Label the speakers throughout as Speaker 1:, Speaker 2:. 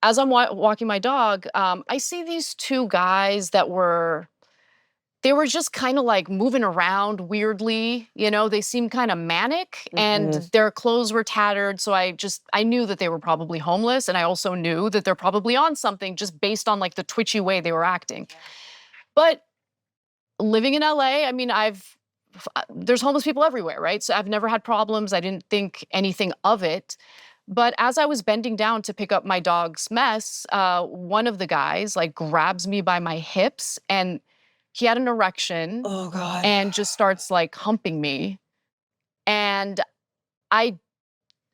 Speaker 1: as I'm walking my dog, I see these two guys that they were just kind of like moving around weirdly, you know, they seemed kind of manic and their clothes were tattered. So I knew that they were probably homeless. And I also knew that they're probably on something just based on like the twitchy way they were acting. But living in LA, I mean, there's homeless people everywhere, right? So I've never had problems. I didn't think anything of it. But as I was bending down to pick up my dog's mess, one of the guys like grabs me by my hips and he had an erection.
Speaker 2: Oh, God.
Speaker 1: And just starts like humping me. And I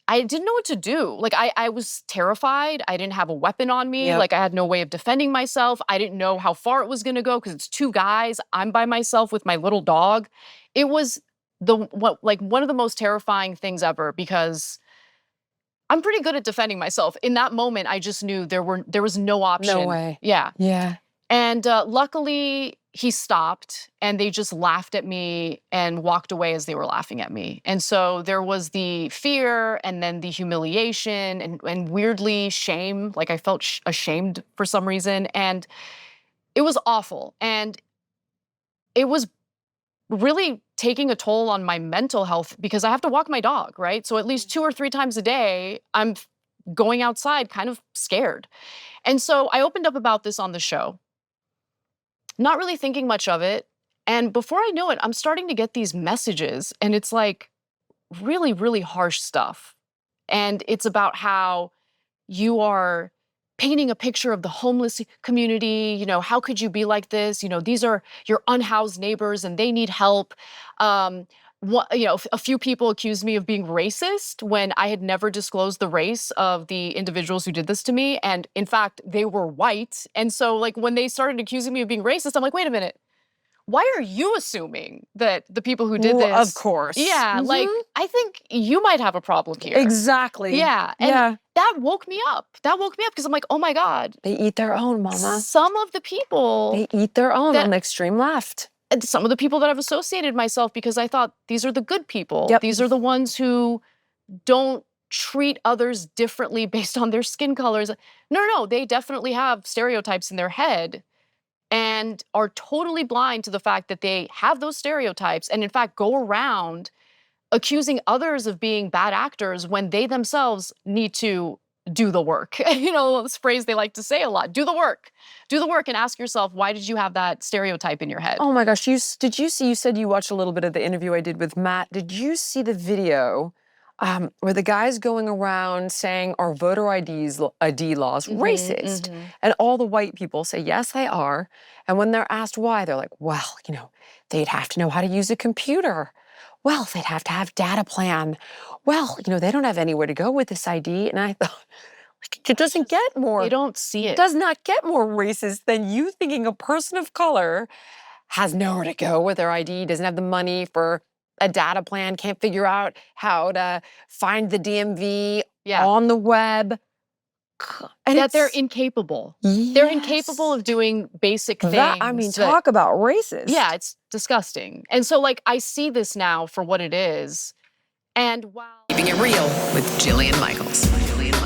Speaker 1: didn't know what to do. Like I was terrified. I didn't have a weapon on me.
Speaker 2: Yep.
Speaker 1: Like I had no way of defending myself. I didn't know how far it was gonna go because it's two guys. I'm by myself with my little dog. It was one of the most terrifying things ever because I'm pretty good at defending myself. In that moment, I just knew there was no option.
Speaker 2: No way.
Speaker 1: Yeah.
Speaker 2: Yeah.
Speaker 1: And luckily, he stopped and they just laughed at me and walked away as they were laughing at me. And so there was the fear and then the humiliation and weirdly shame. Like I felt ashamed for some reason. And it was awful. And it was really taking a toll on my mental health because I have to walk my dog, right? So at least 2 or 3 times a day, I'm going outside kind of scared. And so I opened up about this on the show, not really thinking much of it. And before I knew it, I'm starting to get these messages and it's like really, really harsh stuff. And it's about how you are painting a picture of the homeless community. You know, how could you be like this? You know, these are your unhoused neighbors and they need help. A few people accused me of being racist when I had never disclosed the race of the individuals who did this to me. And in fact, they were white. And so like when they started accusing me of being racist, I'm like, wait a minute. Why are you assuming that the people who did this?
Speaker 2: Of course.
Speaker 1: Yeah, like, I think you might have a problem here.
Speaker 2: Exactly.
Speaker 1: Yeah, and that woke me up. That woke me up because I'm like, oh my God.
Speaker 2: They eat their own, mama.
Speaker 1: Some of the people.
Speaker 2: They eat their own on the extreme left.
Speaker 1: Some of the people that I've associated myself because I thought these are the good people.
Speaker 2: Yep.
Speaker 1: These are the ones who don't treat others differently based on their skin colors. No, they definitely have stereotypes in their head and are totally blind to the fact that they have those stereotypes and in fact go around accusing others of being bad actors when they themselves need to do the work. You know, this phrase they like to say a lot, do the work. Do the work and ask yourself, why did you have that stereotype in your head?
Speaker 2: Oh my gosh, did you see, you said you watched a little bit of the interview I did with Matt. Did you see the video where the guy's going around saying our voter ID laws racist? And all the white people say, yes, they are. And when they're asked why, they're like, well, you know, they'd have to know how to use a computer. Well, they'd have to have data plan. Well, you know, they don't have anywhere to go with this ID. And I thought, like, it doesn't get more.
Speaker 1: They don't see it.
Speaker 2: It does not get more racist than you thinking a person of color has nowhere to go with their ID, doesn't have the money for a data plan, can't figure out how to find the DMV on the web.
Speaker 1: And that they're incapable.
Speaker 2: Yes.
Speaker 1: They're incapable of doing basic things.
Speaker 2: I mean, talk about racist.
Speaker 1: Yeah, it's disgusting. And so, like, I see this now for what it is. And while
Speaker 3: Keeping it real with Jillian Michaels.